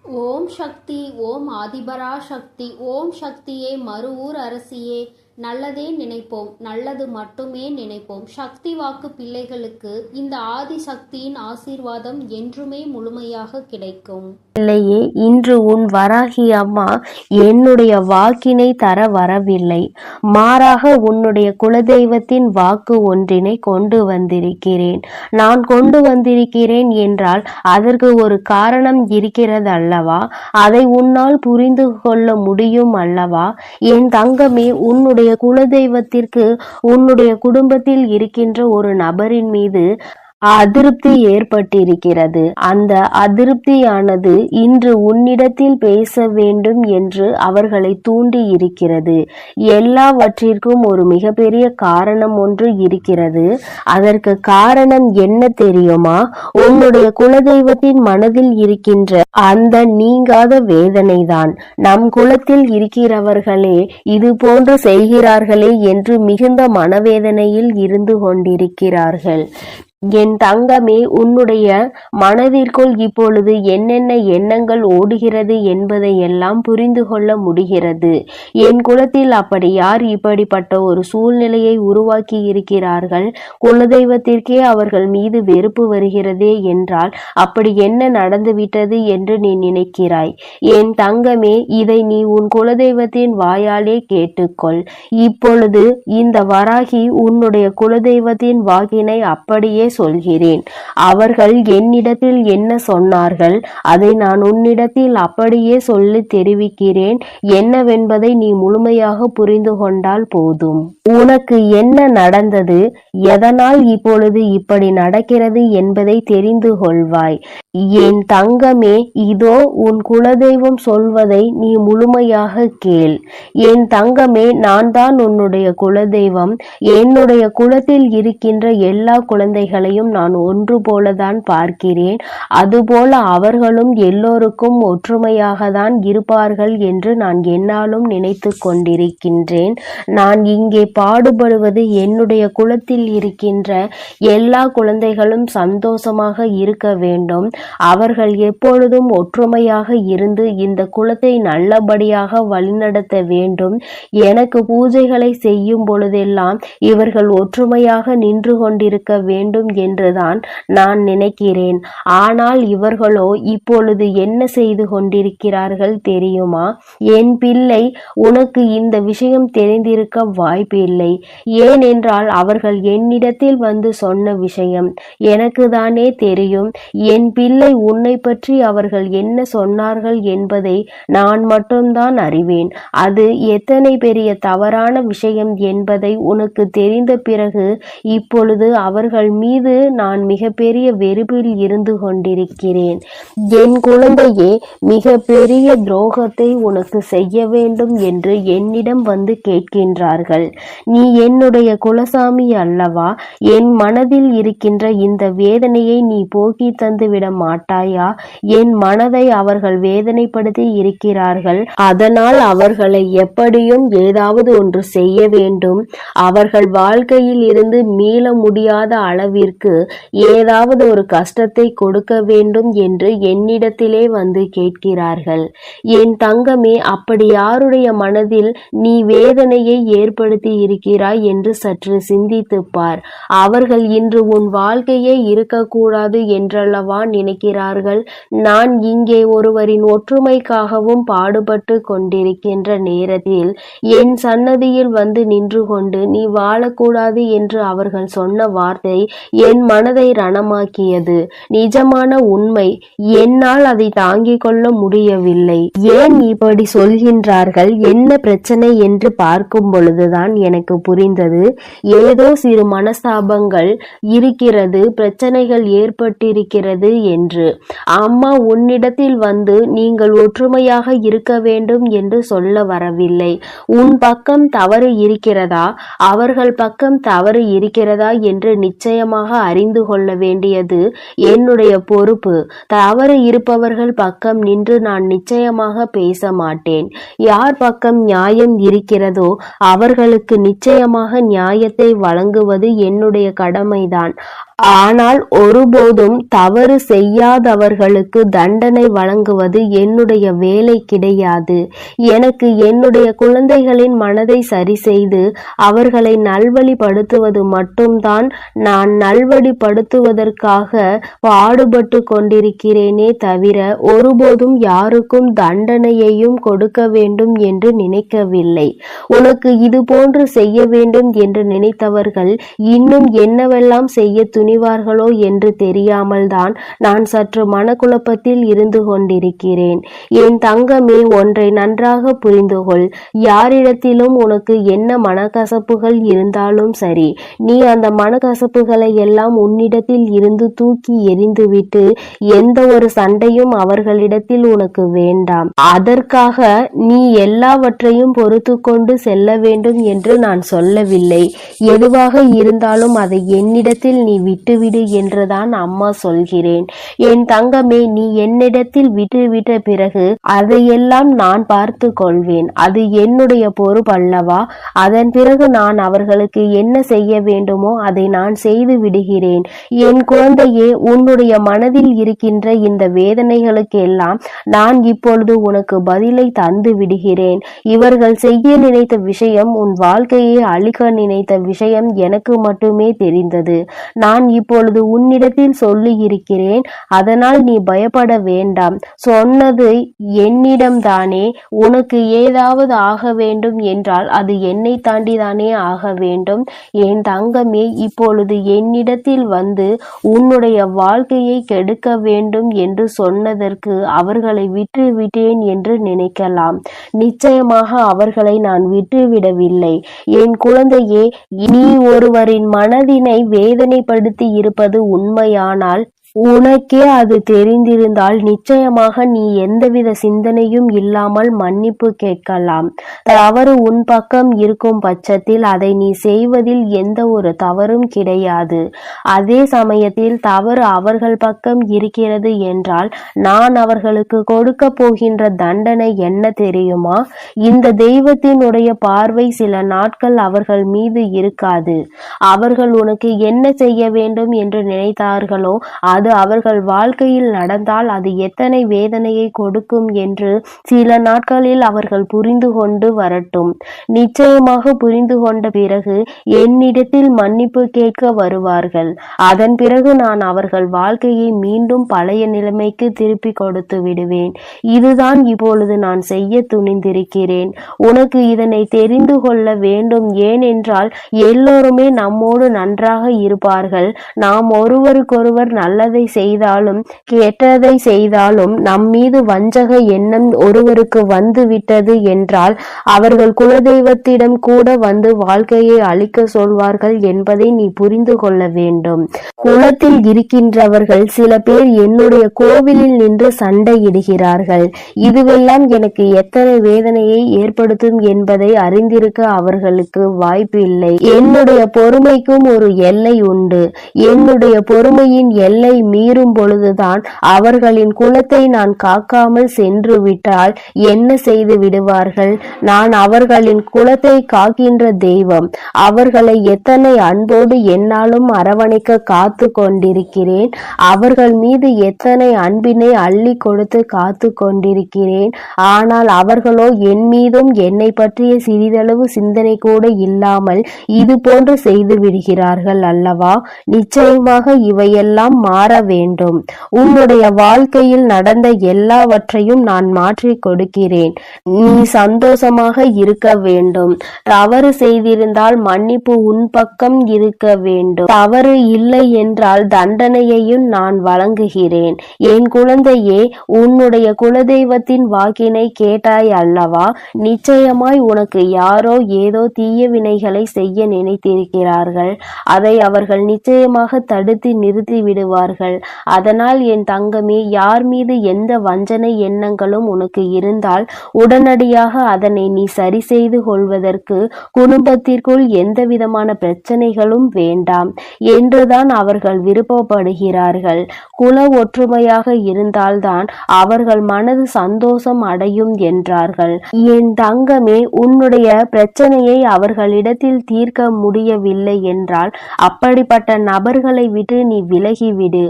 ஓம் சக்தி. ஓம் ஆதிபரா சக்தி. ஓம் சக்தியே, மறுவூர் அரசியே, நல்லதே நினைப்போம், நல்லது மட்டுமே நினைப்போம். சக்தி வாக்கு பிள்ளைகளுக்கு இந்த ஆதி சக்தியின் ஆசீர்வாதம் என்றுமே முழுமையாக கிடைக்கும். இல்லையே, இன்று உன் வராகி அம்மா என்னுடைய வாக்கினை தர வரவில்லை. மாறாக உன்னுடைய குலதெய்வத்தின் வாக்கு ஒன்றினை கொண்டு வந்திருக்கிறேன். நான் கொண்டு வந்திருக்கிறேன் என்றால் அதற்கு ஒரு காரணம் இருக்கிறது அல்லவா? அதை உன்னால் புரிந்து கொள்ள முடியும் அல்லவா? என் தங்கமே, உன்னுடைய குலதெய்வத்திற்கு உன்னுடைய குடும்பத்தில் இருக்கின்ற ஒரு நபரின் மீது அதிருப்தி ஏற்பட்டிருக்கிறது. அந்த அதிருப்தியானது இன்று உன்னிடத்தில் பேச வேண்டும் என்று அவர்களை தூண்டி இருக்கிறது. எல்லாவற்றிற்கும் ஒரு மிகப்பெரிய காரணம் ஒன்று இருக்கிறது. அதற்கு காரணம் என்ன தெரியுமா? உன்னுடைய குலதெய்வத்தின் மனதில் இருக்கின்ற அந்த நீங்காத வேதனைதான். நம் குலத்தில் இருக்கிறவர்களே இது போன்று செய்கிறார்களே என்று மிகுந்த மனவேதனையில் இருந்து கொண்டிருக்கிறார்கள். என் தங்கமே, உன்னுடைய மனதிற்குள் இப்பொழுது என்னென்ன எண்ணங்கள் ஓடுகிறது என்பதை எல்லாம் புரிந்து கொள்ள முடிகிறது. என் குலத்தில் அப்படி யார் இப்படிப்பட்ட ஒரு சூழ்நிலையை உருவாக்கி இருக்கிறார்கள்? குலதெய்வத்திற்கே அவர்கள் மீது வெறுப்பு வருகிறதே என்றால் அப்படி என்ன நடந்துவிட்டது என்று நீ நினைக்கிறாய்? என் தங்கமே, இதை நீ உன் குலதெய்வத்தின் வாயாலே கேட்டுக்கொள். இப்பொழுது இந்த வராகி உன்னுடைய குலதெய்வத்தின் வாக்கினை அப்படியே சொல்கிறேன். அவர்கள் என்னிடத்தில் என்ன சொன்னார்கள் அதை நான் உன்னிடத்தில் அப்படியே சொல்லி தெரிவிக்கிறேன். என்னவென்பதை நீ முழுமையாக புரிந்து கொண்டால் போதும். உனக்கு என்ன நடந்தது, எதனால் இப்பொழுது இப்படி நடக்கிறது என்பதை தெரிந்து கொள்வாய். என் தங்கமே, இதோ உன் குலதெய்வம் சொல்வதை நீ முழுமையாக கேள். என் தங்கமே, நான் தான் உன்னுடைய குலதெய்வம். என்னுடைய குலத்தில் இருக்கின்ற எல்லா குழந்தைகளையும் நான் ஒன்று போலதான் பார்க்கிறேன். அதுபோல அவர்களும் எல்லோருக்கும் ஒற்றுமையாக தான் இருப்பார்கள் என்று நான் என்னாலும் நினைத்து கொண்டிருக்கின்றேன். நான் இங்கே பாடுபடுவது என்னுடைய குலத்தில் இருக்கின்ற எல்லா குழந்தைகளும் சந்தோஷமாக இருக்க வேண்டும். அவர்கள் எப்பொழுதும் ஒற்றுமையாக இருந்து இந்த குலத்தை நல்லபடியாக வழிநடத்த வேண்டும். எனக்கு பூஜைகளை செய்யும் பொழுதெல்லாம் இவர்கள் ஒற்றுமையாக நின்று கொண்டிருக்க வேண்டும் என்றுதான் நான் நினைக்கிறேன். ஆனால் இவர்களோ இப்பொழுது என்ன செய்து கொண்டிருக்கிறார்கள் தெரியுமா? என் பிள்ளை, உனக்கு இந்த விஷயம் தெரிந்திருக்க வாய்ப்பில்லை. ஏனென்றால் அவர்கள் என்னிடத்தில் வந்து சொன்ன விஷயம் எனக்கு தானே தெரியும். என் பிள்ளை, உன்னை பற்றி அவர்கள் என்ன சொன்னார்கள் என்பதை நான் மட்டும்தான் அறிவேன். அது எத்தனை பெரிய தவறான விஷயம் என்பதை உனக்கு தெரிந்த பிறகு இப்பொழுது அவர்கள் மீது நான் மிகப்பெரிய வெறுப்பில் இருந்து கொண்டிருக்கிறேன். என் குழந்தையே, மிக பெரிய துரோகத்தை உனக்கு செய்ய வேண்டும் என்று என்னிடம் வந்து கேட்கின்றார்கள். நீ என்னுடைய குலசாமி அல்லவா? என் மனதில் இருக்கின்ற இந்த வேதனையை நீ போக்கி தந்துவிட மாட்டாயா? என் மனதை அவர்கள் வேதனைப்படுத்தி இருக்கிறார்கள். அதனால் அவர்களை எப்படியும் ஏதாவது ஒன்று செய்ய வேண்டும். அவர்கள் வாழ்க்கையில் இருந்து மீள முடியாத அளவிற்கு ஏதாவது ஒரு கஷ்டத்தை கொடுக்க வேண்டும் என்று என்னிடத்திலே வந்து கேட்கிறார்கள். என் தங்கமே, அப்படி யாருடைய மனதில் நீ வேதனையை ஏற்படுத்தி இருக்கிறாய் என்று சற்று சிந்தித்து பார். அவர்கள் இன்று உன் வாழ்க்கையே இருக்கக்கூடாது என்றல்லவா நினைக்கிறார்கள். நான் இங்கே ஒருவரின் ஒற்றுமைக்காகவும் பாடுபட்டு கொண்டிருக்கின்ற நேரத்தில் என் சன்னதியில் வந்து நின்று கொண்டு நீ வாழக்கூடாது என்று அவர்கள் சொன்ன வார்த்தை என் மனதை ரணமாக்கியது. நிஜமான உண்மை. என்னால் அதை தாங்கிக் கொள்ள முடியவில்லை. ஏன் இப்படி சொல்கின்றார்கள், என்ன பிரச்சனை என்று பார்க்கும் பொழுதுதான் எனக்கு புரிந்தது. ஏதோ சிறு மனஸ்தாபங்கள் இருக்கிறது, பிரச்சனைகள் ஏற்பட்டிருக்கிறது என்று. அம்மா உன்னிடத்தில் வந்து நீங்கள் ஒற்றுமையாக இருக்க வேண்டும் என்று சொல்ல வரவில்லை. உன் பக்கம் தவறு இருக்கிறதா, அவர்கள் பக்கம் தவறு இருக்கிறதா என்று நிச்சயமாக நிச்சயமாக அறிந்து கொள்ள வேண்டியது என்னுடைய பொறுப்பு. தவறு இருப்பவர்கள் பக்கம் நின்று நான் நிச்சயமாக பேச மாட்டேன். யார் பக்கம் நியாயம் இருக்கிறதோ அவர்களுக்கு நிச்சயமாக நியாயத்தை வழங்குவது என்னுடைய கடமைதான். ஆனால் ஒருபோதும் தவறு செய்யாதவர்களுக்கு தண்டனை வழங்குவது என்னுடைய வேலை கிடையாது. எனக்கு என்னுடைய குழந்தைகளின் மனதை சரி செய்து அவர்களை நல்வழிப்படுத்துவது மட்டும்தான் நான் நல்வழிப்படுத்துவதற்காக பாடுபட்டு கொண்டிருக்கிறேனே தவிர ஒருபோதும் யாருக்கும் தண்டனையையும் கொடுக்க வேண்டும் என்று நினைக்கவில்லை. உனக்கு இது போன்று செய்ய வேண்டும் என்று நினைத்தவர்கள் இன்னும் என்னவெல்லாம் செய்ய துணிவார்களோ என்று தெரியாமல் தான் நான் சற்று மனக்குழப்பத்தில் இருந்து கொண்டிருக்கிறேன். என் தங்கமே, ஒன்றை நன்றாக புரிந்து கொள். யாரிடத்திலும் உனக்கு என்ன மனக்கசப்புகள் இருந்தாலும் சரி, நீ அந்த மனக்கசப்புகளை எல்லாம் உன்னிடத்தில் இருந்து தூக்கி எறிந்துவிட்டு எந்த ஒரு சண்டையும் அவர்களிடத்தில் உனக்கு வேண்டாம். அதற்காக நீ எல்லாவற்றையும் பொறுத்து கொண்டு செல்ல வேண்டும் என்று நான் சொல்லவில்லை. எதுவாக இருந்தாலும் அதை என்னிடத்தில் நீ விட்டுவிடு என்றுதான் அம்மா சொல்கிறேன். என் தங்கமே, நீ என்னிடத்தில் விட்டுவிட்ட பிறகு அதையெல்லாம் நான் பார்த்து கொள்வேன். அது என்னுடைய பொறுப்பல்லவா? அதன் பிறகு நான் அவர்களுக்கு என்ன செய்ய வேண்டுமோ அதை நான் செய்து விடுகிறேன். என் குழந்தையே, உன்னுடைய மனதில் இருக்கின்ற இந்த வேதனைகளுக்கெல்லாம் நான் இப்பொழுது உனக்கு பதிலை தந்து விடுகிறேன். இவர்கள் செய்ய நினைத்த விஷயம், உன் வாழ்க்கையை அழிக்க நினைத்த விஷயம் எனக்கு மட்டுமே தெரிந்தது. நான் இப்பொழுது உன்னிடத்தில் சொல்லி இருக்கிறேன். அதனால் நீ பயப்பட வேண்டாம். சொன்னது என்னிடம்தானே. உனக்கு ஏதாவது ஆக வேண்டும் என்றால் அது என்னை தாண்டிதானே ஆக வேண்டும். என் தங்கமே, இப்பொழுது என்னிடத்தில் வந்து உன்னுடைய வாழ்க்கையை கெடுக்க வேண்டும் என்று சொன்னதற்கு அவர்களை விட்டு விட்டேன் என்று நினைக்கலாம். நிச்சயமாக அவர்களை நான் விட்டுவிடவில்லை. என் குழந்தையே, நீ ஒருவரின் மனதினை வேதனைப்படுத்தி இருப்பது உண்மையானால் உனக்கே அது தெரிந்திருந்தால் நிச்சயமாக நீ எந்தவித சிந்தனையும் இல்லாமல் மன்னிப்பு கேட்கலாம். தவறு உன் பக்கம் இருக்கும் பட்சத்தில் அதை நீ செய்வதில் எந்த ஒரு தவறும் கிடையாது. அதே சமயத்தில் தவறு அவர்கள் பக்கம் இருக்கிறது என்றால் நான் அவர்களுக்கு கொடுக்க போகின்ற தண்டனை என்ன தெரியுமா? இந்த தெய்வத்தினுடைய பார்வை சில நாட்கள் அவர்கள் மீது இருக்காது. அவர்கள் உனக்கு என்ன செய்ய வேண்டும் என்று நினைத்தார்களோ அது அவர்கள் வாழ்க்கையில் நடந்தால் அது எத்தனை வேதனையை கொடுக்கும் என்று சில நாட்களில் அவர்கள் புரிந்து கொண்டு வரட்டும். நிச்சயமாக புரிந்து கொண்ட பிறகு என்னிடத்தில் மன்னிப்பு கேட்க வருவார்கள். அதன் பிறகு நான் அவர்கள் வாழ்க்கையை மீண்டும் பழைய நிலைமைக்கு திருப்பி கொடுத்து விடுவேன். இதுதான் இப்பொழுது நான் செய்ய துணிந்திருக்கிறேன். உனக்கு இதனை தெரிந்து கொள்ள வேண்டும். ஏனென்றால் எல்லோருமே நம்மோடு நன்றாக இருப்பார்கள். நாம் ஒருவருக்கொருவர் நல்லதை செய்தாலும் கெட்டதை செய்தாலும் நம் மீது வஞ்சக எண்ணம் ஒருவருக்கு வந்து விட்டது என்றால் அவர்கள் குலதெய்வத்திடம் கூட வந்து வாழ்க்கையை அழிக்க சொல்வார்கள் என்பதை நீ புரிந்து கொள்ள வேண்டும். குலத்தில் இருக்கின்றவர்கள் சில பேர் என்னுடைய கோவிலில் நின்று சண்டையிடுகிறார்கள். இதுவெல்லாம் எனக்கு எத்தனை வேதனையை ஏற்படுத்தும் என்பதை அறிந்திருக்க அவர்களுக்கு வாய்ப்பு இல்லை. என்னுடைய பொறுமைக்கும் ஒரு எல்லை உண்டு. என்னுடைய பொறுமையின் எல்லை மீறும் பொழுதுதான் அவர்களின் குலத்தை நான் காக்காமல் சென்று விட்டால் என்ன செய்து விடுவார்கள்? நான் அவர்களின் குலத்தை காக்கின்ற தெய்வம். அவர்களை எத்தனை அன்போடு என்னாலும் அரவணைக்க காத்து கொண்டிருக்கிறேன். அவர்கள் மீது எத்தனை அன்பினை அள்ளி கொடுத்து காத்து கொண்டிருக்கிறேன். ஆனால் அவர்களோ என் மீதும் என்னை பற்றிய சிறிதளவு சிந்தனை கூட இல்லாமல் இது போன்று செய்து விடுகிறார்கள் அல்லவா? நிச்சயமாக இவையெல்லாம் மாற வேண்டும். உன்னுடைய வாழ்க்கையில் நடந்த எல்லாவற்றையும் நான் மாற்றி கொடுக்கிறேன். நீ சந்தோஷமாக இருக்க வேண்டும். தவறு செய்திருந்தால் மன்னிப்பு உன் பக்கம் இருக்க வேண்டும். தவறு இல்லை என்றால் தண்டனையையும் நான் வழங்குகிறேன். என் குழந்தையே, உன்னுடைய குலதெய்வத்தின் வாக்கினை கேட்டாய் அல்லவா? நிச்சயமாய் உனக்கு யாரோ ஏதோ தீய வினைகளை செய்ய நினைத்திருக்கிறார்கள். அதை அவர்கள் நிச்சயமாக தடுத்து நிறுத்தி விடுவார்கள். இருக்கிறார்கள். அதனால் என் தங்கமே, யார் மீது எந்த வஞ்சனை எண்ணங்களும் உனக்கு இருந்தால் உடனடியாக அதனை நீ சரி செய்து கொள்வதற்கு குடும்பத்திற்குள் எந்த விதமான பிரச்சனைகளும் வேண்டாம் என்றுதான் அவர்கள் விருப்பப்படுகிறார்கள். குல ஒற்றுமையாக இருந்தால்தான் அவர்கள் மனது சந்தோஷம் அடையும் என்றார்கள். என் தங்கமே, உன்னுடைய பிரச்சனையை அவர்களிடத்தில் தீர்க்க முடியவில்லை என்றால் அப்படிப்பட்ட நபர்களை விட்டு நீ விலகிவிடு.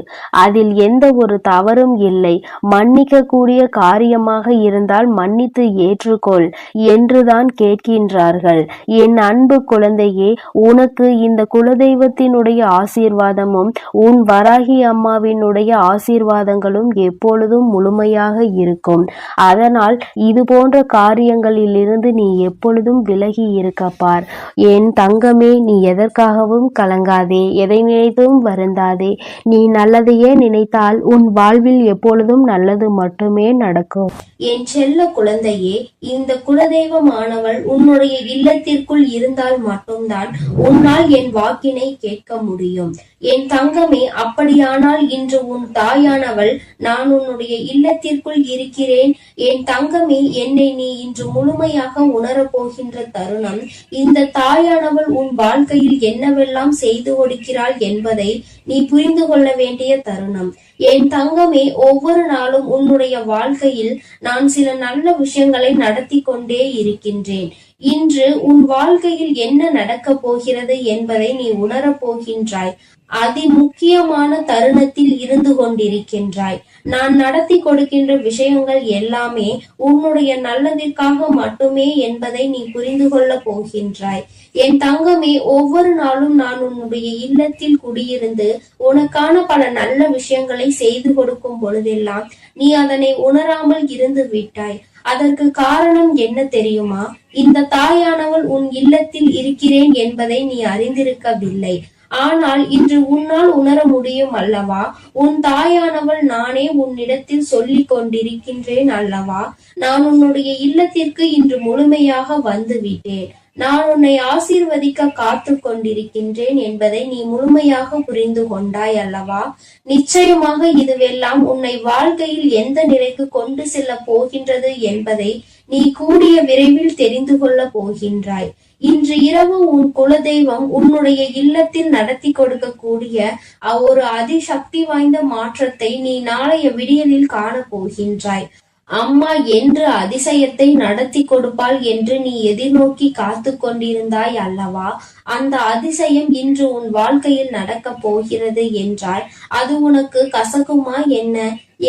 அதில் எந்த ஒரு தவறும் இல்லை. மன்னிக்க கூடிய காரியமாக இருந்தால் மன்னித்து ஏற்றுக்கொள் என்றுதான் கேட்கின்றார்கள். என் அன்பு குழந்தையே, உனக்கு இந்த குலதெய்வத்தினுடைய ஆசீர்வாதமும் உன் வராகி அம்மாவினுடைய ஆசீர்வாதங்களும் எப்பொழுதும் முழுமையாக இருக்கும். அதனால் இது போன்ற காரியங்களிலிருந்து நீ எப்பொழுதும் விலகி இருக்கப்பார். என் தங்கமே, நீ எதற்காகவும் கலங்காதே, எதை நினைத்தும் வருந்தாதே. நீ நல்லதையே நினைத்தால் உன் வாழ்வில் எப்பொழுதும் நல்லது மட்டுமே நடக்கும். என் செல்ல குழந்தையே, இந்த குலதெய்வமானவள் உன்னுடைய இல்லத்திற்குள் இருந்தால் மட்டும்தான் உன்னால் என் வாக்கினை கேட்க முடியும். என் தங்கமே, அப்படியானால் இன்று உன் தாயானவள் நான் உன்னுடைய இல்லத்திற்குள் இருக்கிறேன். என் தங்கமே, என்னை நீ இன்று முழுமையாக உணரப்போகின்ற தருணம். இந்த தாயானவள் உன் வாழ்க்கையில் என்னவெல்லாம் செய்து கொடுக்கிறாள் என்பதை நீ புரிந்து கொள்ள வேண்டிய தருணம். என் தங்கமே, ஒவ்வொரு நாளும் உன்னுடைய வாழ்க்கையில் நான் சில நல்ல விஷயங்களை நடத்தி கொண்டே இருக்கின்றேன். இன்று உன் வாழ்க்கையில் என்ன நடக்கப் போகிறது என்பதை நீ உணரப் போகின்றாய். அதி முக்கியமான தருணத்தில் இருந்து கொண்டிருக்கின்றாய். நான் நடத்தி கொடுக்கின்ற விஷயங்கள் எல்லாமே உன்னுடைய நல்லதிற்காக மட்டுமே என்பதை நீ புரிந்து கொள்ள போகின்றாய். என் தங்கமே, ஒவ்வொரு நாளும் நான் உன்னுடைய இல்லத்தில் குடியிருந்து உனக்கான பல நல்ல விஷயங்களை செய்து கொடுக்கும் பொழுதெல்லாம் நீ அதனை உணராமல் இருந்து விட்டாய். அதற்கு காரணம் என்ன தெரியுமா? இந்த தாயானவள் உன் இல்லத்தில் இருக்கிறேன் என்பதை நீ அறிந்திருக்கவில்லை. ஆனால் இன்று உன்னால் உணர முடியும் அல்லவா? உன் தாயானவள் நானே உன்னிடத்தில் சொல்லிக் கொண்டிருக்கின்றேன் அல்லவா? நான் உன்னுடைய இல்லத்திற்கு இன்று முழுமையாக வந்து விட்டேன். நான் உன்னை ஆசீர்வதிக்க காத்து கொண்டிருக்கின்றேன் என்பதை நீ முழுமையாக புரிந்து கொண்டாய் அல்லவா? நிச்சயமாக இதுவெல்லாம் உன்னை வாழ்க்கையில் எந்த நிலைக்கு கொண்டு செல்ல போகின்றது என்பதை நீ கூடிய விரைவில் தெரிந்து கொள்ள போகின்றாய். இன்று இரவு உன் குலதெய்வம் உன்னுடைய இல்லத்தில் நடத்தி கொடுக்கக்கூடிய ஒரு அதிசக்தி வாய்ந்த மாற்றத்தை நீ நாளைய விடியலில் காண போகின்றாய். அம்மா என்று அதிசயத்தை நடத்தி கொடுப்பாள் என்று நீ எதிர்நோக்கி காத்து கொண்டிருந்தாய் அல்லவா? அந்த அதிசயம் இன்று உன் வாழ்க்கையில் நடக்க போகிறது என்றால் அது உனக்கு கசக்குமா என்ன?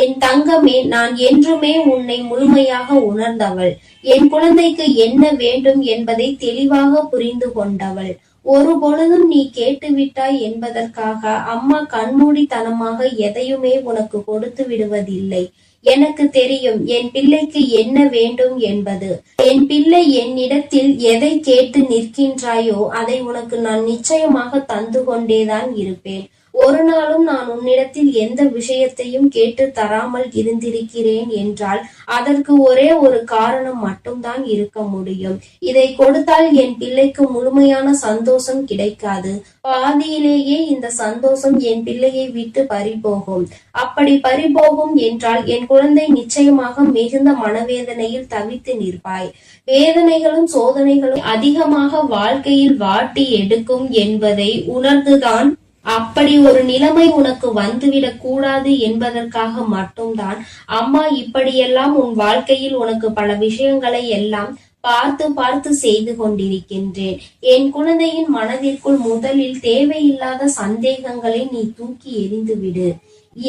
என் தங்கமே, நான் என்றுமே உன்னை முழுமையாக உணர்ந்தவள். என் குழந்தைக்கு என்ன வேண்டும் என்பதை தெளிவாக புரிந்து கொண்டவள். ஒரு பொழுதும் நீ கேட்டுவிட்டாய் என்பதற்காக அம்மா கண்மூடித்தனமாக எதையுமே உனக்கு கொடுத்து விடுவதில்லை. எனக்கு தெரியும் என் பிள்ளைக்கு என்ன வேண்டும் என்பது. என் பிள்ளை என்னிடத்தில் எதை கேட்டு நிற்கின்றாயோ அதை உனக்கு நான் நிச்சயமாக தந்து கொண்டேதான் இருப்பேன். ஒரு நாளும் நான் உன்னிடத்தில் எந்த விஷயத்தையும் கேட்டு தராமல் இருந்திருக்கிறேன் என்றால் அதற்கு ஒரே ஒரு காரணம் மட்டும்தான் இருக்க முடியும். இதை கொடுத்தால் என் பிள்ளைக்கு முழுமையான சந்தோஷம் கிடைக்காது. பாதியிலேயே இந்த சந்தோஷம் என் பிள்ளையை விட்டு பறிபோகும். அப்படி பறிபோகும் என்றால் என் குழந்தை நிச்சயமாக மிகுந்த மனவேதனையில் தவித்து நிற்பாய். வேதனைகளும் சோதனைகளும் அதிகமாக வாழ்க்கையில் வாட்டி எடுக்கும் என்பதை உணர்ந்துதான் அப்படி ஒரு நிலைமை உனக்கு வந்துவிடக் கூடாது என்பதற்காக மட்டும்தான் அம்மா இப்படியெல்லாம் உன் வாழ்க்கையில் உனக்கு பல விஷயங்களை எல்லாம் பார்த்து பார்த்து செய்து கொண்டிருக்கின்றேன். என் குழந்தையின் மனதிற்குள் முதலில் தேவையில்லாத சந்தேகங்களை நீ தூக்கி எறிந்து விடு.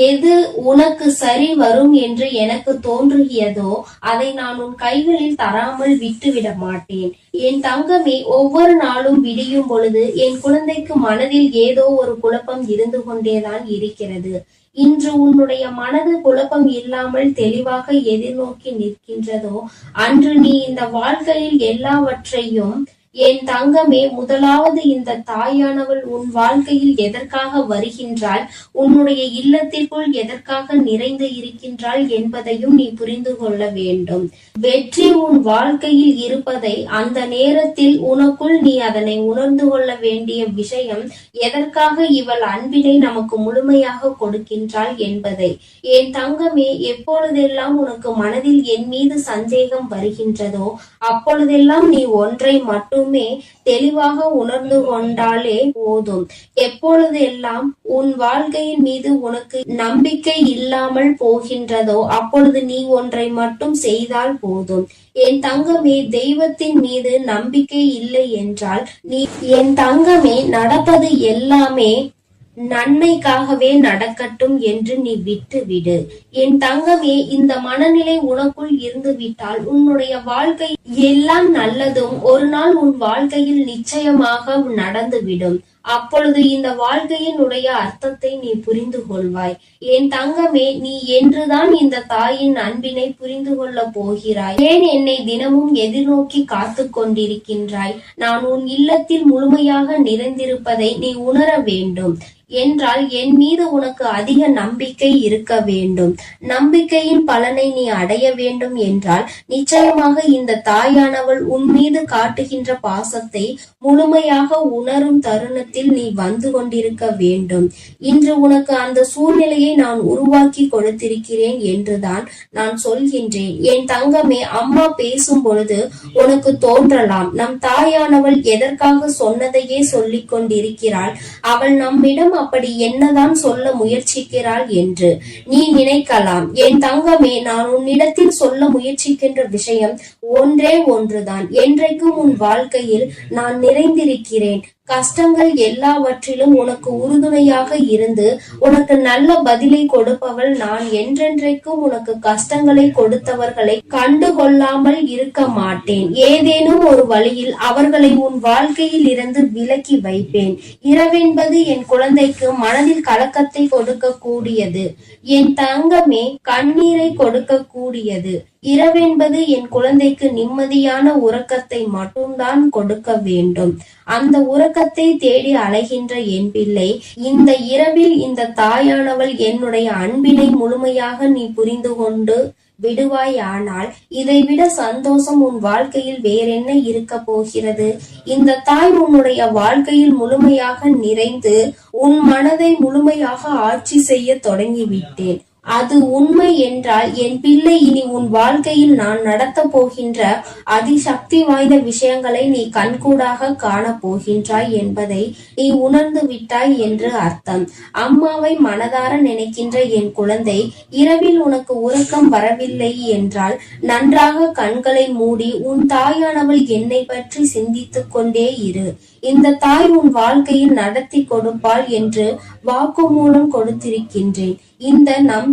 எது உனக்கு சரி வரும் என்று எனக்கு தோன்றுகிறதோ அதை நான் உன் கைகளில் தராமல் விட்டுவிட மாட்டேன். என் தங்கமே, ஒவ்வொரு நாளும் விடியும் பொழுது என் குழந்தைக்கு மனதில் ஏதோ ஒரு குழப்பம் இருந்து கொண்டேதான் இருக்கிறது. இன்று உன்னுடைய மனது குழப்பம் இல்லாமல் தெளிவாக எதிர்நோக்கி நிற்கின்றதோ அன்று நீ இந்த வாழ்க்கையில் எல்லாவற்றையும் என் தங்கமே, முதலாவது இந்த தாயானவள் உன் வாழ்க்கையில் எதற்காக வருகின்றாள், உன்னுடைய இல்லத்திற்குள் எதற்காக நிறைந்து இருக்கின்றாள் என்பதையும் நீ புரிந்து கொள்ள வேண்டும். வெற்றி உன் வாழ்க்கையில் இருப்பதை அந்த நேரத்தில் உனக்குள் நீ அதனை உணர்ந்து கொள்ள வேண்டிய விஷயம், எதற்காக இவள் அன்பினை நமக்கு முழுமையாக கொடுக்கின்றாள் என்பதை. என் தங்கமே, எப்பொழுதெல்லாம் உனக்கு மனதில் என் மீது சந்தேகம் வருகின்றதோ அப்பொழுதெல்லாம் நீ ஒன்றை மட்டுமே தெளிவாக உணர்ந்து கொண்டாலே போதும். எப்பொழுதெல்லாம் உன் வாழ்க்கையின் மீது உனக்கு நம்பிக்கை இல்லாமல் போகின்றதோ அப்பொழுது நீ ஒன்றை மட்டும் செய்தால் போதும். என் தங்கமே, தெய்வத்தின் மீது நம்பிக்கை இல்லை என்றால் நீ என் தங்கமே நடப்பது எல்லாமே நன்மைக்காகவே நடக்கட்டும் என்று நீ விட்டு விடு. என் தங்கமே, இந்த மனநிலை உனக்குள் இருந்து விட்டால் உன்னுடைய வாழ்க்கை எல்லாம் நல்லதும் ஒரு நாள் உன் வாழ்க்கையில் நிச்சயமாக நடந்துவிடும். அப்பொழுது இந்த வாழ்க்கையினுடைய அர்த்தத்தை நீ புரிந்து கொள்வாய். என் தங்கமே, நீ என்றுதான் இந்த தாயின் அன்பினை புரிந்து கொள்ள போகிறாய்? ஏன் என்னை தினமும் எதிர்நோக்கி காத்து கொண்டிருக்கின்றாய்? நான் உன் இல்லத்தில் முழுமையாக நிறைந்திருப்பதை நீ உணர வேண்டும் என்றால் என் மீது உனக்கு அதிக நம்பிக்கை இருக்க வேண்டும். நம்பிக்கையின் பலனை நீ அடைய வேண்டும் என்றால் நிச்சயமாக இந்த தாயானவள் உன் மீது காட்டுகின்ற பாசத்தை முழுமையாக உணரும் தருணத்தில் நீ வந்து கொண்டிருக்க வேண்டும். இன்று உனக்கு அந்த சூழ்நிலையை நான் உருவாக்கி கொடுத்திருக்கிறேன் என்றுதான் நான் சொல்கின்றேன். என் தங்கமே, அம்மா பேசும் பொழுது உனக்கு தோன்றலாம், நம் தாயானவள் எதற்காக சொன்னதையே சொல்லிக் கொண்டிருக்கிறாள், அவள் நம்மிடம் அப்படி என்னதான் சொல்ல முயற்சிக்கிறாள் என்று நீ நினைக்கலாம். என் தங்கமே, நான் உன்னிடத்தில் சொல்ல முயற்சிக்கின்ற விஷயம் ஒன்றே ஒன்றுதான். என்றைக்கும் உன் வாழ்க்கையில் நான் நிறைந்திருக்கிறேன். கஷ்டங்கள் எல்லாவற்றிலும் உனக்கு உறுதுணையாக இருந்து உனக்கு நல்ல பதிலை கொடுப்பவள் நான். என்றென்றைக்கும் உனக்கு கஷ்டங்களை கொடுத்தவர்களை கண்டுகொள்ளாமல் இருக்க மாட்டேன். ஏதேனும் ஒரு வழியில் அவர்களை உன் வாழ்க்கையில் இருந்து விலக்கி வைப்பேன். இரவென்பது என் குழந்தைக்கு மனதில் கலக்கத்தை கொடுக்க கூடியது. என் தங்கமே, கண்ணீரை கொடுக்க கூடியது. இரவென்பது என் குழந்தைக்கு நிம்மதியான உறக்கத்தை மட்டும்தான் கொடுக்க வேண்டும். அந்த உறக்கத்தை தேடி அலைகின்ற என் பிள்ளை, இந்த இரவில் இந்த தாயானவள் என்னுடைய அன்பினை முழுமையாக நீ புரிந்து கொண்டு விடுவாயானால் இதைவிட சந்தோஷம் உன் வாழ்க்கையில் வேறென்ன இருக்க போகிறது? இந்த தாய் உன்னுடைய வாழ்க்கையில் முழுமையாக நிறைந்து உன் மனதை முழுமையாக ஆட்சி செய்ய தொடங்கிவிட்டேன். அது உண்மை என்றால் என் பிள்ளை, இனி உன் வாழ்க்கையில் நான் நடத்த போகின்ற அதிசக்தி வாய்ந்த விஷயங்களை நீ கண்கூடாக காண போகின்றாய் என்பதை நீ உணர்ந்து விட்டாய் என்று அர்த்தம். அம்மாவை மனதார நினைக்கின்ற என் குழந்தை, இரவில் உனக்கு உறக்கம் வரவில்லை என்றால் நன்றாக கண்களை மூடி உன் தாயானவள் என்னை பற்றி சிந்தித்துக் கொண்டே இரு. இந்த தாய் உன் வாழ்க்கையில் நடத்தி கொடுப்பாள் என்று வாக்குமூலம் கொடுத்திருக்கின்றேன். இந்த நம்பிக்கைக்கு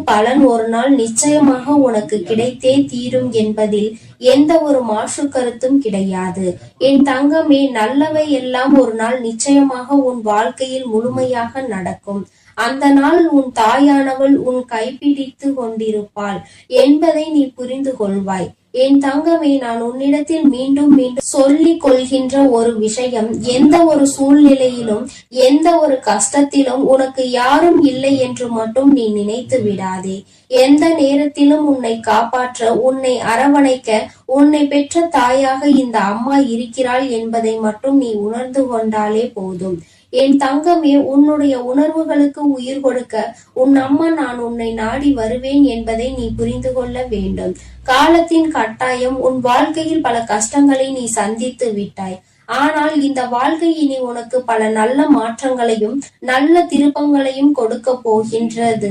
பலன் ஒரு நாள் நிச்சயமாக உனக்கு கிடைத்தே தீரும் என்பதில் எந்த ஒரு மாற்று கருத்தும் கிடையாது. என் தங்கமே, நல்லவை எல்லாம் ஒரு நாள் நிச்சயமாக உன் வாழ்க்கையில் முழுமையாக நடக்கும். அந்த நாள் உன் தாயானவள் உன் கைப்பிடித்து கொண்டிருப்பாள் என்பதை நீ புரிந்து கொள்வாய். என் தங்கமே, நான் உன்னிடத்தில் மீண்டும் மீண்டும் சொல்லிக் கொள்கின்ற ஒரு விஷயம், எந்த ஒரு சூழ்நிலையிலும் எந்த ஒரு கஷ்டத்திலும் உனக்கு யாரும் இல்லை என்று மட்டும் நீ நினைத்து விடாதே. எந்த நேரத்திலும் உன்னை காப்பாற்ற, உன்னை அரவணைக்க உன்னை பெற்ற தாயாக இந்த அம்மா இருக்கிறாள் என்பதை மட்டும் நீ உணர்ந்து கொண்டாலே போதும். என் தங்கமே, உன்னுடைய உணர்வுகளுக்கு உயிர் கொடுக்க உன் அம்மா நான் உன்னை நாடி வருவேன் என்பதை நீ புரிந்து கொள்ள வேண்டும். காலத்தின் கட்டாயம் உன் வாழ்க்கையில் பல கஷ்டங்களை நீ சந்தித்து விட்டாய். ஆனால் இந்த வாழ்க்கை இனி உனக்கு பல நல்ல மாற்றங்களையும் நல்ல திருப்பங்களையும் கொடுக்க போகின்றது.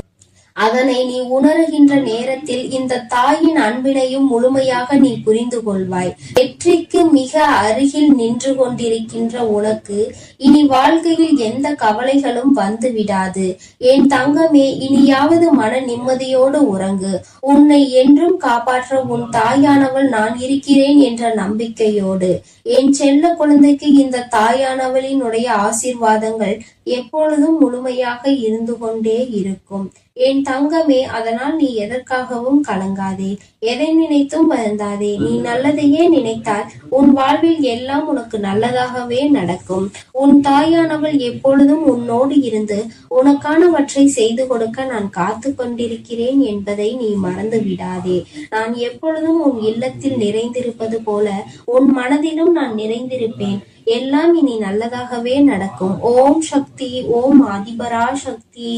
அதனை நீ உணர்கின்ற நேரத்தில் இந்த தாயின் அன்பினையும் முழுமையாக நீ புரிந்து கொள்வாய். வெற்றிக்கு மிக அருகில் நின்று கொண்டிருக்கின்ற உனக்கு இனி வாழ்க்கையில் எந்த கவலைகளும் வந்து விடாது. என் தங்கமே, இனியாவது மன நிம்மதியோடு உறங்கு. உன்னை என்றும் காப்பாற்ற உன் தாயானவள் நான் இருக்கிறேன் என்ற நம்பிக்கையோடு. என் செல்ல குழந்தைக்கு இந்த தாயானவளினுடைய ஆசீர்வாதங்கள் எப்பொழுதும் முழுமையாக இருந்து கொண்டே இருக்கும். என் தங்கமே, அதனால் நீ எதற்காகவும் கலங்காதே, எதை நினைத்தும் வருந்தாதே. நீ நல்லதையே நினைத்தால் உன் வாழ்வில் எல்லாம் உனக்கு நல்லதாகவே நடக்கும். உன் தாயானவள் எப்பொழுதும் உன்னோடு இருந்து உனக்கானவற்றை செய்து கொடுக்க நான் காத்து கொண்டிருக்கிறேன் என்பதை நீ மறந்து விடாதே. நான் எப்பொழுதும் உன் இல்லத்தில் நிறைந்திருப்பது போல உன் மனதிலும் நான் நிறைந்திருப்பேன். எல்லாம் இனி நல்லதாகவே நடக்கும். ஓம் சக்தி, ஓம் ஆதிபரா சக்தி,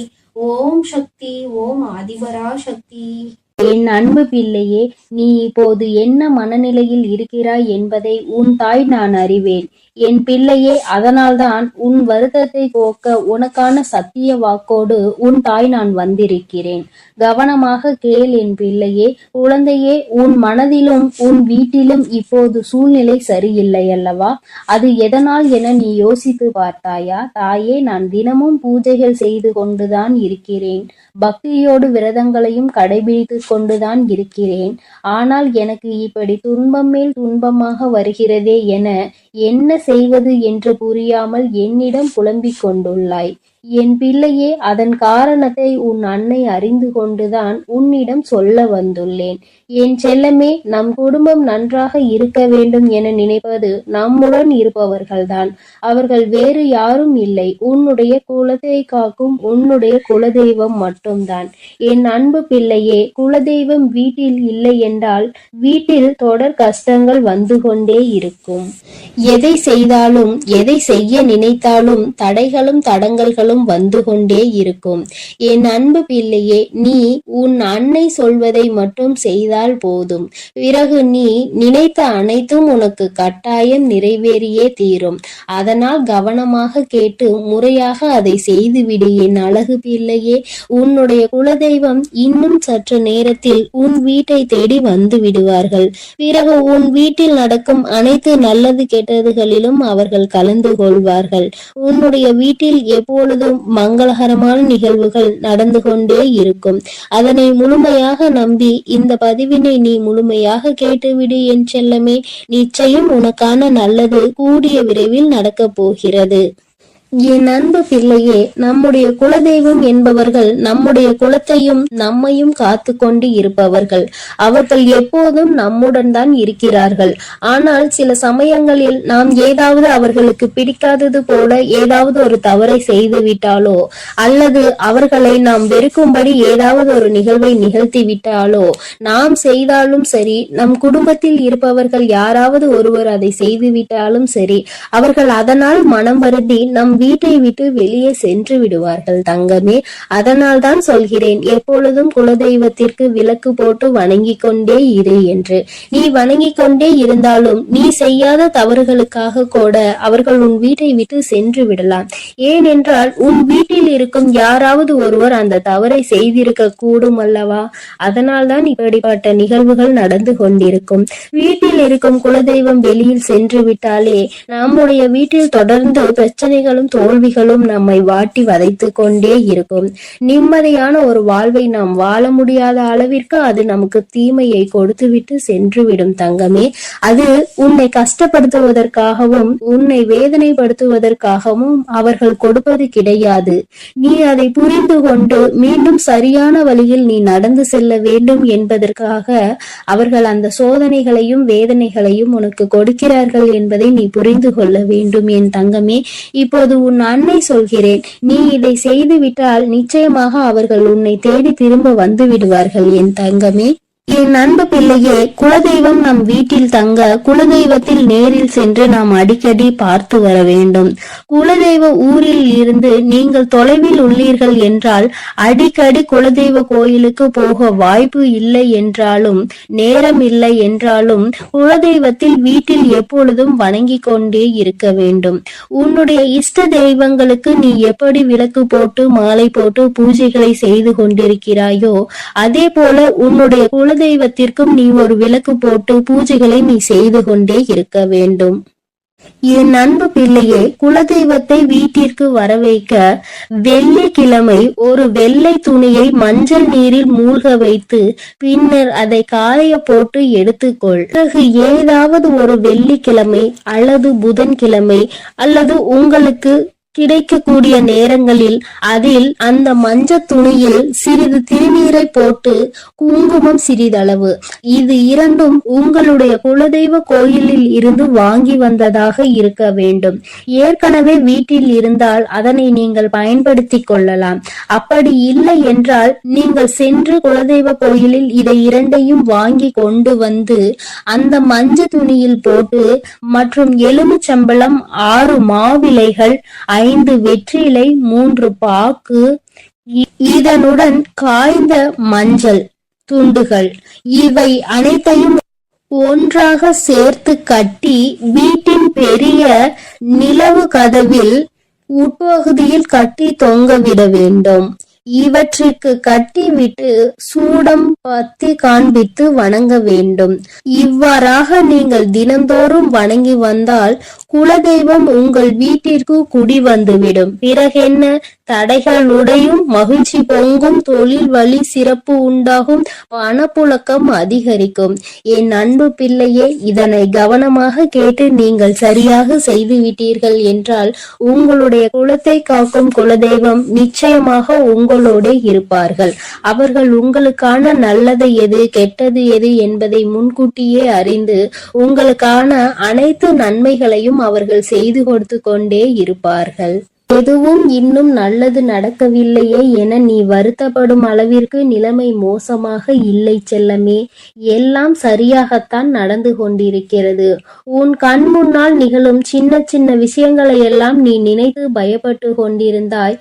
ஓம் சக்தி, ஓம் ஆதிபரா சக்தி. என் அன்பு பிள்ளையே, நீ இப்போது என்ன மனநிலையில் இருக்கிறாய் என்பதை உன் தாய் நான் அறிவேன். என் பிள்ளையே, அதனால்தான் உன் வருத்தத்தை போக்க உனக்கான சத்திய வாக்கோடு உன் தாய் நான் வந்திருக்கிறேன். கவனமாக கேள் என் பிள்ளையே. குழந்தையே, உன் மனதிலும் உன் வீட்டிலும் இப்போது சூழ்நிலை சரியில்லை அல்லவா? அது எதனால் என நீ யோசித்து பார்த்தாயா? தாயே, நான் தினமும் பூஜைகள் செய்து கொண்டுதான் இருக்கிறேன். பக்தியோடு விரதங்களையும் கடைபிடித்து கொண்டுதான் இருக்கிறேன். ஆனால் எனக்கு இப்படி துன்பம் மேல் துன்பமாக வருகிறதே என என்ன செய்வது என்று புரியாமல் என்னிடம் புலம்பிக் கொண்டுள்ளாய். என் பிள்ளையே, அதன் காரணத்தை உன் அன்னை அறிந்து கொண்டுதான் உன்னிடம் சொல்ல வந்துள்ளேன். என் செல்லமே, நம் குடும்பம் நன்றாக இருக்க வேண்டும் என நினைப்பது நம்முடன் இருப்பவர்கள்தான். அவர்கள் வேறு யாரும் இல்லை. உன்னுடைய குலத்தை காக்கும் உன்னுடைய குலதெய்வம் மட்டும்தான். என் அன்பு பிள்ளையே, குலதெய்வம் வீட்டில் இல்லை என்றால் வீட்டில் தொடர் கஷ்டங்கள் வந்து கொண்டே இருக்கும். எதை செய்தாலும் எதை செய்ய நினைத்தாலும் தடைகளும் தடங்கல்களும் வந்து கொண்டே இருக்கும். என் அன்பு பிள்ளையே, நீ உன் அன்னை சொல்வதை மட்டும் செய்தால் போதும். பிறகு நீ நினைத்த அனைத்தும் உனக்கு கட்டாயம் நிறைவேறியே தீரும். அதனால் கவனமாக கேட்டு முறையாக அதை செய்துவிடு என் அழகு பிள்ளையே. உன்னுடைய குலதெய்வம் இன்னும் சற்று நேரத்தில் உன் வீட்டை தேடி வந்து விடுவார்கள். பிறகு உன் வீட்டில் நடக்கும் அனைத்து நல்லது கெட்டதுகளிலும் அவர்கள் கலந்து கொள்வார்கள். உன்னுடைய வீட்டில் எப்பொழுதும் மங்களகரமான நிகழ்வுகள் நடந்து கொண்டே இருக்கும். அதனை முழுமையாக நம்பி இந்த பதிவினை நீ முழுமையாக கேட்டுவிடு என் செல்லமே. நிச்சயம் உனக்கான நல்லது கூடிய விரைவில் நடக்கப் போகிறது. என் அன்பு பிள்ளையே, நம்முடைய குலதெய்வம் என்பவர்கள் நம்முடைய குலத்தையும் நம்மையும் காத்து கொண்டு இருப்பவர்கள். அவர்கள் எப்போதும் நம்முடன் தான் இருக்கிறார்கள். ஆனால் சில சமயங்களில் நாம் ஏதாவது அவர்களுக்கு பிடிக்காதது போல ஏதாவது ஒரு தவறை செய்து விட்டாலோ அல்லது அவர்களை நாம் வெறுக்கும்படி ஏதாவது ஒரு நிகழ்வை நிகழ்த்தி விட்டாலோ, நாம் செய்தாலும் சரி, நம் குடும்பத்தில் இருப்பவர்கள் யாராவது ஒருவர் அதை செய்து விட்டாலும் சரி, அவர்கள் அதனால் மனம் வருந்தி நம் வீட்டை விட்டு வெளியே சென்று விடுவார்கள் தங்கமே. அதனால் தான் சொல்கிறேன், எப்பொழுதும் குலதெய்வத்திற்கு விளக்கு போட்டு வணங்கி கொண்டே இரு என்று. நீ வணங்கி கொண்டே இருந்தாலும் நீ செய்யாத தவறுகளுக்காக கூட அவர்கள் உன் வீட்டை விட்டு சென்று விடலாம். ஏனென்றால் உன் வீட்டில் இருக்கும் யாராவது ஒருவர் அந்த தவறை செய்திருக்க கூடும் அல்லவா? அதனால் தான் இப்படிப்பட்ட நிகழ்வுகள் நடந்து கொண்டிருக்கும். வீட்டில் இருக்கும் குலதெய்வம் வெளியில் சென்று விட்டாலே நம்முடைய வீட்டில் தொடர்ந்து பிரச்சனைகளும் தோல்விகளும் நம்மை வாட்டி வதைத்து கொண்டே இருக்கும். நிம்மதியான ஒரு வாழ்வை நாம் வாழ முடியாத அளவிற்கு அது நமக்கு தீமையை கொடுத்துவிட்டு சென்றுவிடும் தங்கமே. அது உன்னை கஷ்டப்படுத்துவதற்காகவும் உன்னை வேதனைப்படுத்துவதற்காகவும் அவர்கள் கொடுப்பது கிடையாது. நீ அதை புரிந்து கொண்டு மீண்டும் சரியான வழியில் நீ நடந்து செல்ல வேண்டும் என்பதற்காக அவர்கள் அந்த சோதனைகளையும் வேதனைகளையும் உனக்கு கொடுக்கிறார்கள் என்பதை நீ புரிந்து கொள்ள வேண்டும் என் தங்கமே. இப்போது உன் அன்னை சொல்கிறேன், நீ இதை செய்து விட்டால் நிச்சயமாக அவர்கள் உன்னை தேடி திரும்ப வந்து விடுவார்கள் என் தங்கமே. என் அன்பு பிள்ளையே, குலதெய்வம் நம் வீட்டில் தங்க குலதெய்வத்தில் நேரில் சென்று நாம் அடிக்கடி பார்த்து வர வேண்டும். குலதெய்வ ஊரில் இருந்து நீங்கள் தொலைவில் உள்ளீர்கள் என்றால் அடிக்கடி குலதெய்வ கோயிலுக்கு போக வாய்ப்பு இல்லை என்றாலும் நேரம் இல்லை என்றாலும் குலதெய்வத்தில் வீட்டில் எப்பொழுதும் வணங்கி கொண்டே இருக்க வேண்டும். உன்னுடைய இஷ்ட தெய்வங்களுக்கு நீ எப்படி விளக்கு போட்டு மாலை போட்டு பூஜைகளை செய்து கொண்டிருக்கிறாயோ அதே போல உன்னுடைய குலதெய்வத்திற்கும் நீ ஒரு விளக்கு போட்டு பூஜைகளை நீ செய்து கொண்டே இருக்க வேண்டும். என் அன்பு பிள்ளையே, குலதெய்வத்தை வீட்டிற்கு வர வைக்க வெள்ளிக்கிழமை ஒரு வெள்ளை துணியை மஞ்சள் நீரில் மூழ்க வைத்து பின்னர் அதை காய போட்டு எடுத்துக்கொள். பிறகு ஏதாவது ஒரு வெள்ளிக்கிழமை அல்லது புதன்கிழமை அல்லது உங்களுக்கு கிடைக்கக்கூடிய நேரங்களில் அதில் அந்த மஞ்சள் துணியில் சிறிது திருநீரை போட்டு குங்குமம் சிறிதளவு, இது இரண்டும் உங்களுடைய குலதெய்வ கோயிலில் இருந்து வாங்கி வந்ததாக இருக்க வேண்டும். ஏற்கனவே வீட்டில் இருந்தால் அதனை நீங்கள் பயன்படுத்திக் கொள்ளலாம். அப்படி இல்லை என்றால் நீங்கள் சென்று குலதெய்வ கோயிலில் இதை இரண்டையும் வாங்கி கொண்டு வந்து அந்த மஞ்சள் துணியில் போட்டு மற்றும் எலுமிச்சம்பழம் 6 மாவிலைகள் 5 வெற்றிலை 3 பாக்கு இதனுடன் காய்ந்த மஞ்சள் துண்டுகள் இவை அனைத்தையும் ஒன்றாக சேர்த்து கட்டி வீட்டின் பெரிய நிலவு கதவில் உட்பகுதியில் கட்டி தொங்கவிட வேண்டும். இவற்றுக்கு கட்டிவிட்டு சூடம் பத்தி காண்பித்து வணங்க வேண்டும். இவ்வாறாக நீங்கள் தினந்தோறும் வணங்கி வந்தால் குலதெய்வம் உங்கள் வீட்டிற்கு குடி வந்துவிடும். பிறகென்ன, தடைகள் உடையும், மகிழ்ச்சி பொங்கும், தொழில் வழி சிறப்பு உண்டாகும், பணப்புழக்கம் அதிகரிக்கும். என் அன்பு பிள்ளையே, இதனை கவனமாக கேட்டு நீங்கள் சரியாக செய்துவிட்டீர்கள் என்றால் உங்களுடைய குலத்தை காக்கும் குலதெய்வம் நிச்சயமாக உங்களோட இருப்பார்கள். அவர்கள் உங்களுக்கான நல்லது எது கெட்டது எது என்பதை முன்கூட்டியே அறிந்து உங்களுக்கான அனைத்து நன்மைகளையும் அவர்கள் செய்து கொடுத்து கொண்டே இருப்பார்கள். எதுவும் இன்னும் நல்லது நடக்கவில்லையே என நீ வருத்தப்படும் அளவிற்கு நிலைமை மோசமாக இல்லை செல்லமே. எல்லாம் சரியாகத்தான் நடந்து கொண்டிருக்கிறது. உன் கண் முன்னால் நிகழும் சின்ன சின்ன விஷயங்களை எல்லாம் நீ நினைத்து பயப்பட்டு கொண்டிருந்தாய்.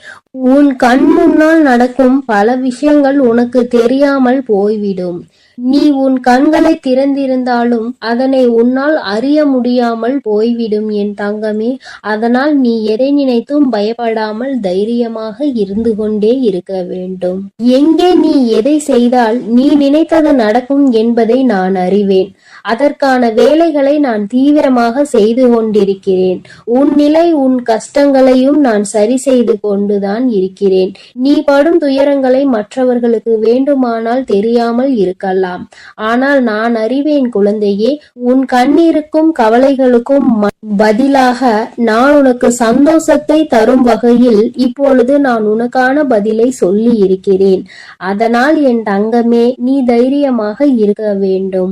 உன் கண் முன்னால் நடக்கும் பல விஷயங்கள் உனக்கு தெரியாமல் போய்விடும். நீ உன் கண்களை திறந்திருந்தாலும் அதனை உன்னால் அறிய முடியாமல் போய்விடும் என் தங்கமே. அதனால் நீ எதை நினைத்தும் பயப்படாமல் தைரியமாக இருந்து கொண்டே இருக்க வேண்டும். எங்கே நீ எதை செய்தால் நீ நினைத்தது நடக்கும் என்பதை நான் அறிவேன். அதற்கான வேலைகளை நான் தீவிரமாக செய்து கொண்டிருக்கிறேன். உன் நிலை, உன் கஷ்டங்களையும் நான் சரி செய்து கொண்டுதான் இருக்கிறேன். நீ படும் துயரங்களை மற்றவர்களுக்கு வேண்டுமானால் தெரியாமல் இருக்கலாம். ஆனால் நான் அறிவேன் குழந்தையே. உன் கண்ணீருக்கும் கவலைகளுக்கும் பதிலாக நான் உனக்கு சந்தோஷத்தை தரும் வகையில் இப்பொழுது நான் உனக்கான பதிலை சொல்லி இருக்கிறேன். அதனால் என் தங்கமே, நீ தைரியமாக இருக்க வேண்டும்.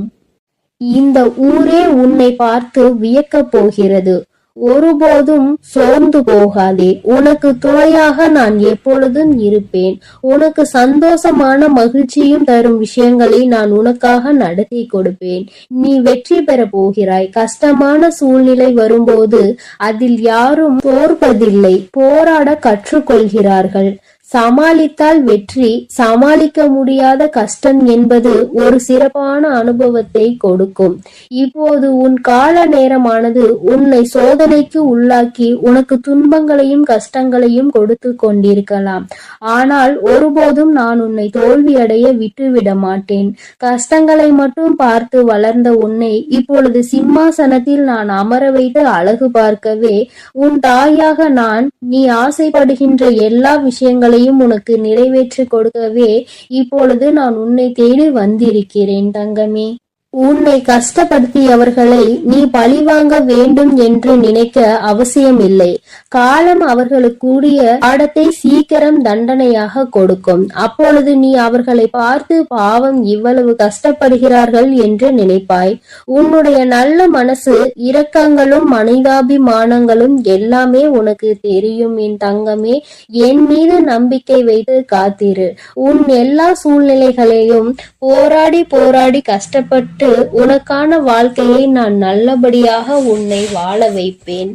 இந்த ஊரே உன்னை பார்த்து வியக்கப் போகிறது. ஒருபோதும் சோர்ந்து போகாதே. உனக்கு துணையாக நான் எப்பொழுதும் இருப்பேன். உனக்கு சந்தோஷமான மகிழ்ச்சியும் தரும் விஷயங்களை நான் உனக்காக நடத்தி கொடுப்பேன். நீ வெற்றி பெற போகிறாய். கஷ்டமான சூழ்நிலை வரும்போது அதில் யாரும் தோற்பதில்லை, போராட கற்றுக்கொள்கிறார்கள். சமாளித்தால் வெற்றி, சமாளிக்க முடியாத கஷ்டம் என்பது ஒரு சிறப்பான அனுபவத்தை கொடுக்கும். இப்போது உன் கால நேரமானது உன்னை சோதனைக்கு உள்ளாக்கி உனக்கு துன்பங்களையும் கஷ்டங்களையும் கொடுத்து கொண்டிருக்கலாம். ஆனால் ஒருபோதும் நான் உன்னை தோல்வியடைய விட்டுவிட மாட்டேன். கஷ்டங்களை மட்டும் பார்த்து வளர்ந்த உன்னை இப்பொழுது சிம்மாசனத்தில் நான் அமர வைத்து அழகு பார்க்கவே, உன் தாயாக நான் நீ ஆசைப்படுகின்ற எல்லா விஷயங்களையும் உனக்கு நிறைவேற்றி கொடுக்கவே இப்பொழுது நான் உன்னை தேடி வந்திருக்கிறேன் தங்கமே. உன்னை கஷ்டப்படுத்தியவர்களை நீ பழிவாங்க வேண்டும் என்று நினைக்க அவசியம் இல்லை. காலம் அவர்களுக்கு கூடிய பாடத்தை சீக்கிரம் தண்டனையாக கொடுக்கும். அப்பொழுது நீ அவர்களை பார்த்து பாவம் இவ்வளவு கஷ்டப்படுகிறார்கள் என்று நினைப்பாய். உன்னுடைய நல்ல மனசு, இரக்கங்களும் மனிதாபிமானங்களும் எல்லாமே உனக்கு தெரியும் என் தங்கமே. என் மீது நம்பிக்கை வைத்து காத்திரு. உன் எல்லா சூழ்நிலைகளையும் போராடி போராடி கஷ்டப்பட்டு உனக்கான வாழ்க்கையை நான் நல்லபடியாக உன்னை வாழ வைப்பேன்.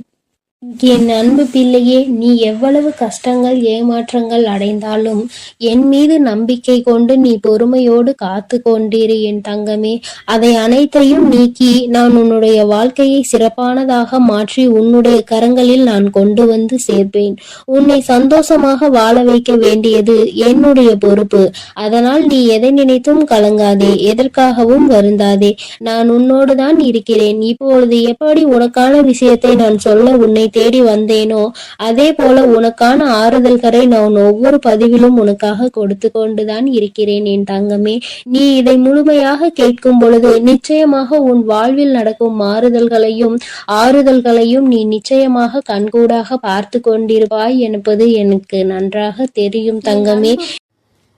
என் அன்பு பிள்ளையே, நீ எவ்வளவு கஷ்டங்கள் ஏமாற்றங்கள் அடைந்தாலும் என் மீது நம்பிக்கை கொண்டு நீ பொறுமையோடு காத்து கொண்டிரு என் தங்கமே. அதை அனைத்தையும் நீக்கி நான் உன்னுடைய வாழ்க்கையை சிறப்பானதாக மாற்றி உன்னுடைய கரங்களில் நான் கொண்டு வந்து சேர்ப்பேன். உன்னை சந்தோஷமாக வாழ வைக்க வேண்டியது என்னுடைய பொறுப்பு. அதனால் நீ எதை நினைத்தும் கலங்காதே, எதற்காகவும் வருந்தாதே. நான் உன்னோடு தான் இருக்கிறேன். இப்பொழுது எப்படி உனக்கான விஷயத்தை நான் சொல்ல உன்னை தேடி வந்தேனோ அதே போல உனக்கான ஆறுதல்களை நான் ஒவ்வொரு பதிவிலும் உனக்காக கொடுத்து கொண்டுதான் இருக்கிறேன் என் தங்கமே. நீ இதை முழுமையாக கேட்கும் பொழுது நிச்சயமாக உன் வாழ்வில் நடக்கும் மாறுதல்களையும் ஆறுதல்களையும் நீ நிச்சயமாக கண்கூடாக பார்த்து கொண்டிருப்பாய் என்பது எனக்கு நன்றாக தெரியும் தங்கமே.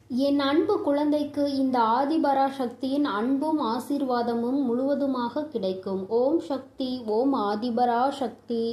என் அன்பு குழந்தைக்கு இந்த ஆதிபரா சக்தியின் அன்பும் ஆசீர்வாதமும் முழுவதுமாக கிடைக்கும். ஓம் சக்தி, ஓம் ஆதிபரா சக்தி.